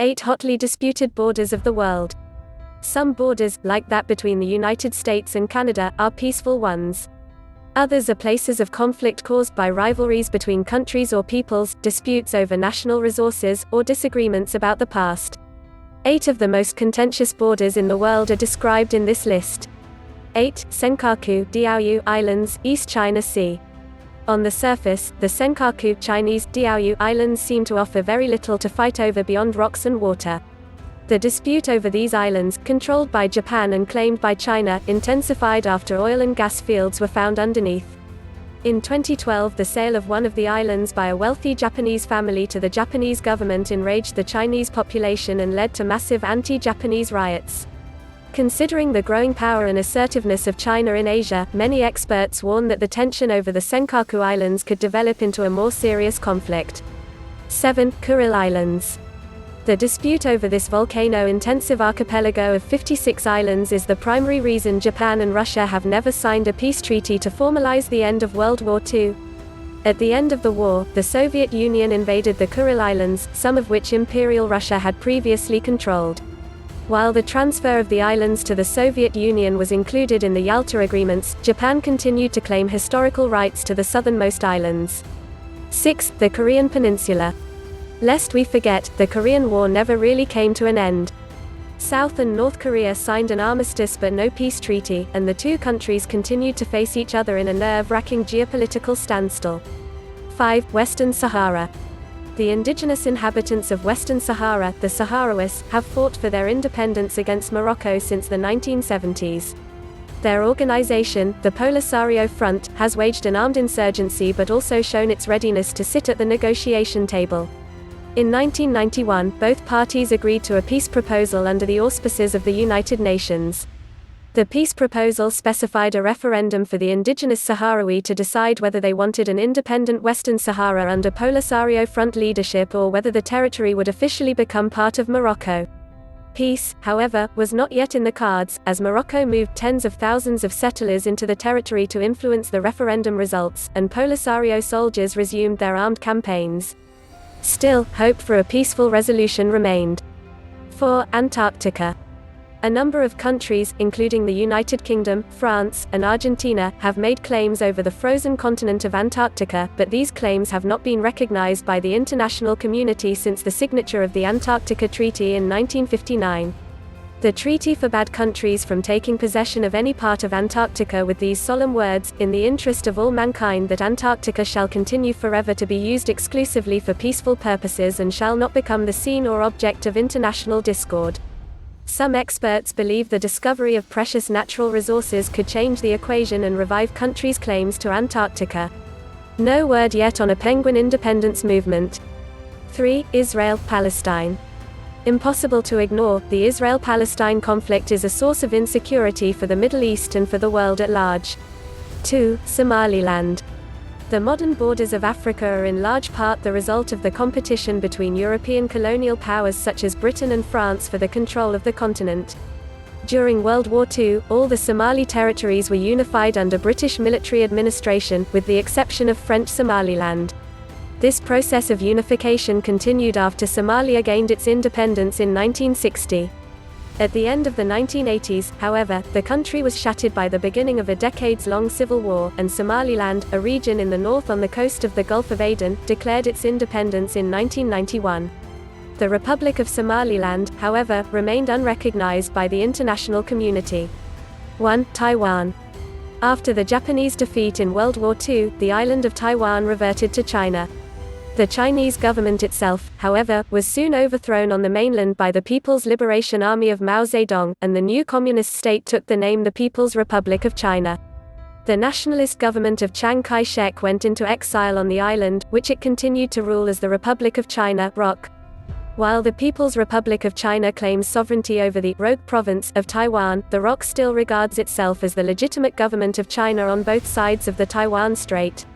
8 hotly disputed borders of the world. Some borders, like that between the United States and Canada, are peaceful ones. Others are places of conflict caused by rivalries between countries or peoples, disputes over national resources, or disagreements about the past. 8 of the most contentious borders in the world are described in this list. 8. Senkaku Diaoyu Islands, East China Sea. On the surface, the Senkaku Chinese Diaoyu Islands seem to offer very little to fight over beyond rocks and water. The dispute over these islands, controlled by Japan and claimed by China, intensified after oil and gas fields were found underneath. In 2012, the sale of one of the islands by a wealthy Japanese family to the Japanese government enraged the Chinese population and led to massive anti-Japanese riots. Considering the growing power and assertiveness of China in Asia, many experts warn that the tension over the Senkaku Islands could develop into a more serious conflict. 7. Kuril Islands. The dispute over this volcano-intensive archipelago of 56 islands is the primary reason Japan and Russia have never signed a peace treaty to formalize the end of World War II. At the end of the war, the Soviet Union invaded the Kuril Islands, some of which Imperial Russia had previously controlled. While the transfer of the islands to the Soviet Union was included in the Yalta Agreements, Japan continued to claim historical rights to the southernmost islands. 6. The Korean Peninsula. Lest we forget, the Korean War never really came to an end. South and North Korea signed an armistice but no peace treaty, and the two countries continued to face each other in a nerve-wracking geopolitical standstill. 5. Western Sahara. The indigenous inhabitants of Western Sahara, the Sahrawis, have fought for their independence against Morocco since the 1970s. Their organization, the Polisario Front, has waged an armed insurgency but also shown its readiness to sit at the negotiation table. In 1991, both parties agreed to a peace proposal under the auspices of the United Nations. The peace proposal specified a referendum for the indigenous Sahrawi to decide whether they wanted an independent Western Sahara under Polisario Front leadership or whether the territory would officially become part of Morocco. Peace, however, was not yet in the cards, as Morocco moved tens of thousands of settlers into the territory to influence the referendum results, and Polisario soldiers resumed their armed campaigns. Still, hope for a peaceful resolution remained. 4. Antarctica. A number of countries, including the United Kingdom, France, and Argentina, have made claims over the frozen continent of Antarctica, but these claims have not been recognized by the international community since the signature of the Antarctica Treaty in 1959. The treaty forbade countries from taking possession of any part of Antarctica with these solemn words, "In the interest of all mankind that Antarctica shall continue forever to be used exclusively for peaceful purposes and shall not become the scene or object of international discord." Some experts believe the discovery of precious natural resources could change the equation and revive countries' claims to Antarctica. No word yet on a penguin independence movement. 3. Israel-Palestine. Impossible to ignore, the Israel-Palestine conflict is a source of insecurity for the Middle East and for the world at large. 2. Somaliland. The modern borders of Africa are in large part the result of the competition between European colonial powers such as Britain and France for the control of the continent. During World War II, all the Somali territories were unified under British military administration, with the exception of French Somaliland. This process of unification continued after Somalia gained its independence in 1960. At the end of the 1980s, however, the country was shattered by the beginning of a decades-long civil war, and Somaliland, a region in the north on the coast of the Gulf of Aden, declared its independence in 1991. The Republic of Somaliland, however, remained unrecognized by the international community. 1. Taiwan. After the Japanese defeat in World War II, the island of Taiwan reverted to China. The Chinese government itself, however, was soon overthrown on the mainland by the People's Liberation Army of Mao Zedong, and the new communist state took the name the People's Republic of China. The nationalist government of Chiang Kai-shek went into exile on the island, which it continued to rule as the Republic of China (ROC). While the People's Republic of China claims sovereignty over the rogue province of Taiwan, the ROC still regards itself as the legitimate government of China on both sides of the Taiwan Strait.